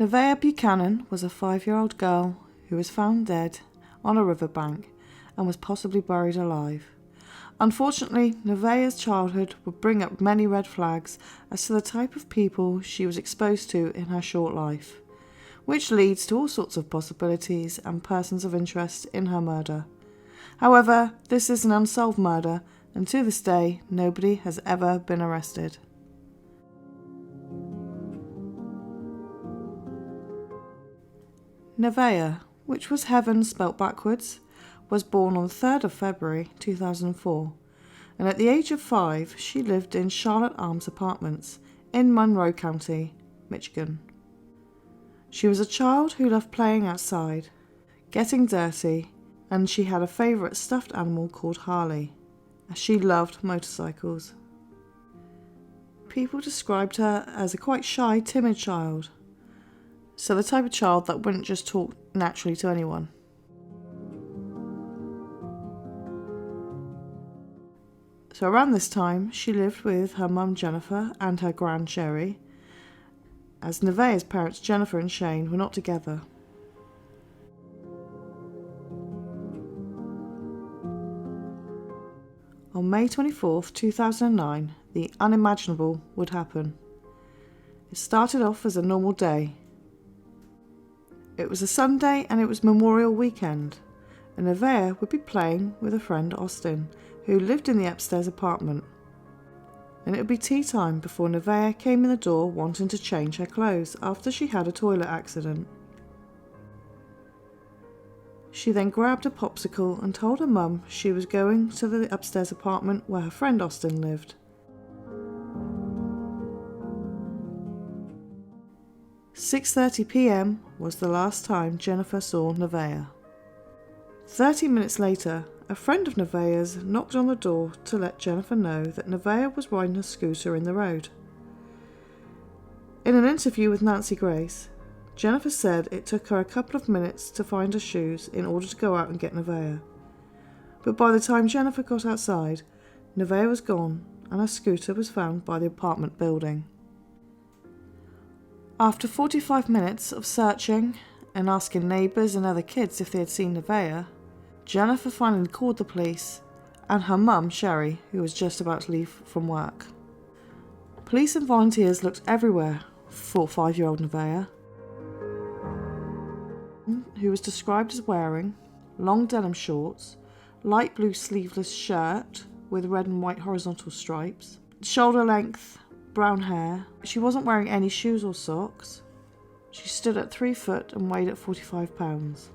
Nevaeh Buchanan was a 5-year-old girl who was found dead on a riverbank and was possibly buried alive. Unfortunately, Nevaeh's childhood would bring up many red flags as to the type of people she was exposed to in her short life, which leads to all sorts of possibilities and persons of interest in her murder. However, this is an unsolved murder, and to this day, nobody has ever been arrested. Nevaeh, which was heaven spelt backwards, was born on 3rd of February 2004, and at the age of 5 she lived in Charlotte Arms Apartments in Monroe County, Michigan. She was a child who loved playing outside, getting dirty, and she had a favourite stuffed animal called Harley, as she loved motorcycles. People described her as a quite shy, timid child, so the type of child that wouldn't just talk naturally to anyone. So around this time, she lived with her mum Jennifer and her gran Sherry, as Nevaeh's parents Jennifer and Shane were not together. On May 24th, 2009, the unimaginable would happen. It started off as a normal day. It was a Sunday and it was Memorial Weekend, and Nevaeh would be playing with a friend Austin, who lived in the upstairs apartment. And it would be tea time before Nevaeh came in the door wanting to change her clothes after she had a toilet accident. She then grabbed a popsicle and told her mum she was going to the upstairs apartment where her friend Austin lived. "6:30 p.m. was the last time Jennifer saw Nevaeh. 30 minutes later, a friend of Nevaeh's knocked on the door to let Jennifer know that Nevaeh was riding her scooter in the road. In an interview with Nancy Grace, Jennifer said it took her a couple of minutes to find her shoes in order to go out and get Nevaeh. But by the time Jennifer got outside, Nevaeh was gone and her scooter was found by the apartment building. After 45 minutes of searching and asking neighbours and other kids if they had seen Nevaeh, Jennifer finally called the police and her mum, Sherry, who was just about to leave from work. Police and volunteers looked everywhere for 5-year-old Nevaeh, who was described as wearing long denim shorts, light blue sleeveless shirt with red and white horizontal stripes, shoulder length brown hair. She wasn't wearing any shoes or socks. She stood at 3 foot and weighed at 45 pounds.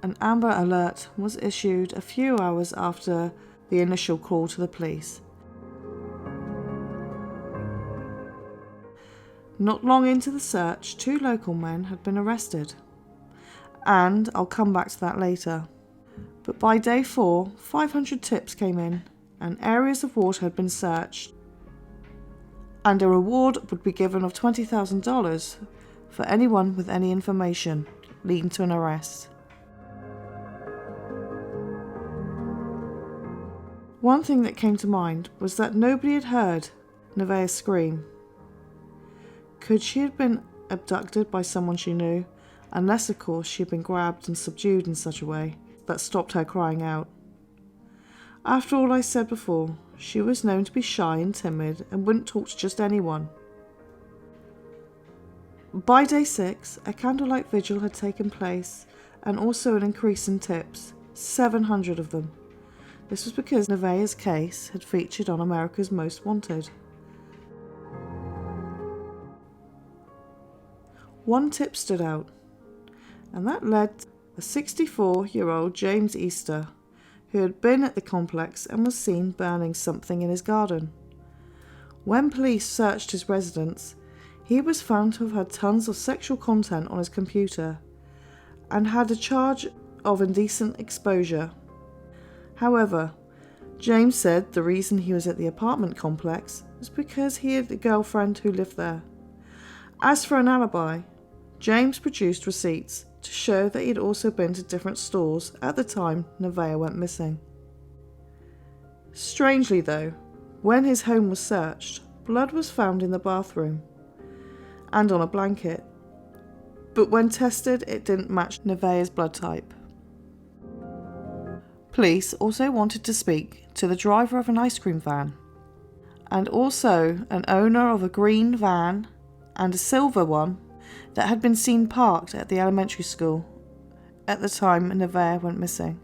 An Amber Alert was issued a few hours after the initial call to the police. Not long into the search, 2 local men had been arrested, and I'll come back to that later. But by day 4, 500 tips came in, and areas of water had been searched, and a reward would be given of $20,000 for anyone with any information leading to an arrest. One thing that came to mind was that nobody had heard Nevaeh scream. Could she have been abducted by someone she knew, unless of course she had been grabbed and subdued in such a way that stopped her crying out? After all I said before, she was known to be shy and timid and wouldn't talk to just anyone. By day 6, a candlelight vigil had taken place and also an increase in tips, 700 of them. This was because Nevaeh's case had featured on America's Most Wanted. One tip stood out, and that led to a 64-year-old James Easter, who had been at the complex and was seen burning something in his garden. When police searched his residence, he was found to have had tons of sexual content on his computer and had a charge of indecent exposure. However, James said the reason he was at the apartment complex was because he had a girlfriend who lived there. As for an alibi, James produced receipts to show that he had also been to different stores at the time Nevaeh went missing. Strangely though, when his home was searched, blood was found in the bathroom and on a blanket, but when tested, it didn't match Nevaeh's blood type. Police also wanted to speak to the driver of an ice cream van, and also an owner of a green van and a silver one that had been seen parked at the elementary school at the time Nevaeh went missing.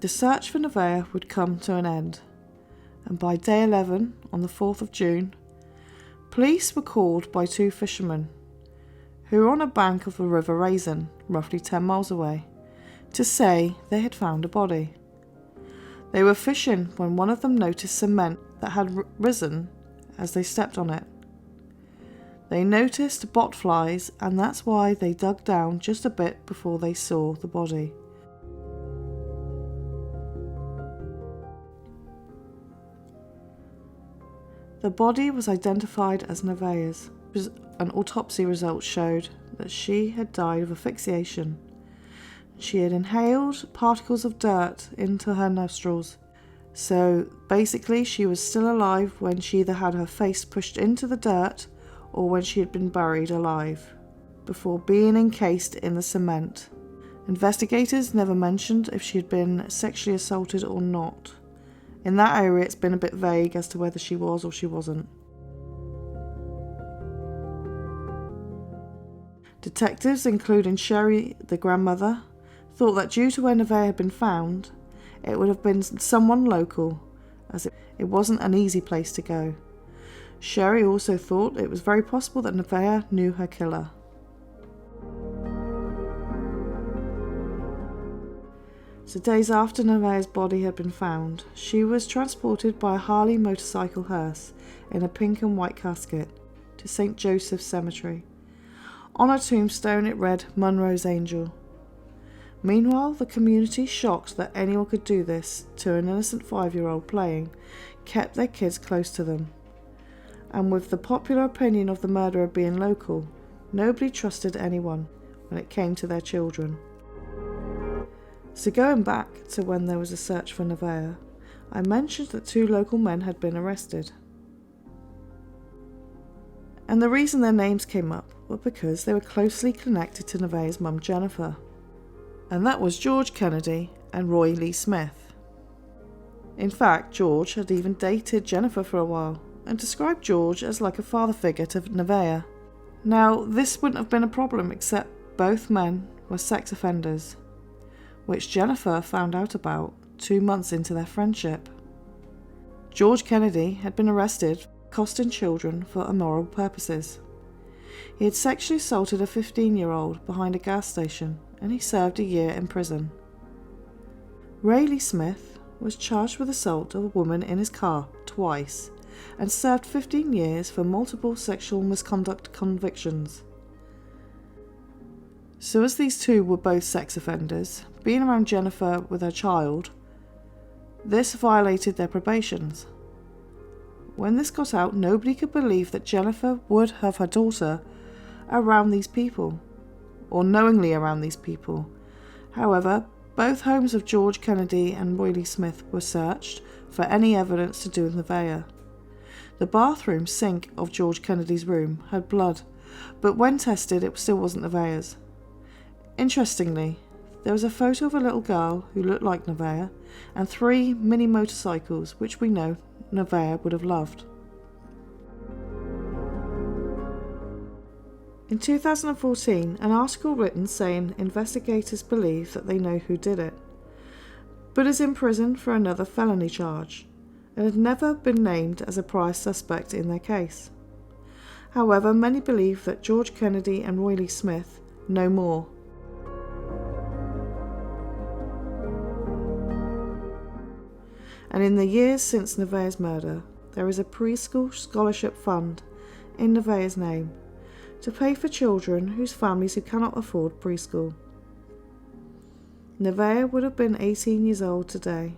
The search for Nevaeh would come to an end, and by day 11, on the 4th of June, police were called by two fishermen who were on a bank of the River Raisin, roughly 10 miles away, to say they had found a body. They were fishing when one of them noticed cement that had risen as they stepped on it. They noticed botflies, and that's why they dug down just a bit before they saw the body. The body was identified as Nevaeh's. An autopsy result showed that she had died of asphyxiation. She had inhaled particles of dirt into her nostrils. So basically she was still alive when she either had her face pushed into the dirt or when she had been buried alive, before being encased in the cement. Investigators never mentioned if she had been sexually assaulted or not. In that area it's been a bit vague as to whether she was or she wasn't. Detectives, including Sherry, the grandmother, thought that due to where Nevaeh had been found, it would have been someone local, as it wasn't an easy place to go. Sherry also thought it was very possible that Nevaeh knew her killer. So days after Nevaeh's body had been found, she was transported by a Harley motorcycle hearse in a pink and white casket to St. Joseph's Cemetery. On her tombstone it read, "Monroe's Angel." Meanwhile, the community, shocked that anyone could do this to an innocent 5-year-old playing, kept their kids close to them. And with the popular opinion of the murderer being local, nobody trusted anyone when it came to their children. So going back to when there was a search for Nevaeh, I mentioned that 2 local men had been arrested. And the reason their names came up was because they were closely connected to Nevaeh's mum Jennifer. And that was George Kennedy and Roy Lee Smith. In fact, George had even dated Jennifer for a while and described George as like a father figure to Nevaeh. Now, this wouldn't have been a problem except both men were sex offenders, which Jennifer found out about 2 months into their friendship. George Kennedy had been arrested for accosting children for immoral purposes. He had sexually assaulted a 15-year-old behind a gas station, and he served a year in prison. Ray Lee Smith was charged with assault of a woman in his car twice and served 15 years for multiple sexual misconduct convictions. So as these 2 were both sex offenders, being around Jennifer with her child, this violated their probations. When this got out, nobody could believe that Jennifer would have her daughter around these people, or knowingly around these people. However, both homes of George Kennedy and Roy Lee Smith were searched for any evidence to do with Nevaeh. The bathroom sink of George Kennedy's room had blood, but when tested it still wasn't Nevaeh's. Interestingly, there was a photo of a little girl who looked like Nevaeh and 3 mini motorcycles which we know Nevaeh would have loved. In 2014, an article written saying investigators believe that they know who did it, but is in prison for another felony charge, and had never been named as a prior suspect in their case. However, many believe that George Kennedy and Roy Lee Smith know more. And in the years since Nevaeh's murder, there is a preschool scholarship fund in Nevaeh's name to pay for children whose families who cannot afford preschool. Nevaeh would have been 18 years old today.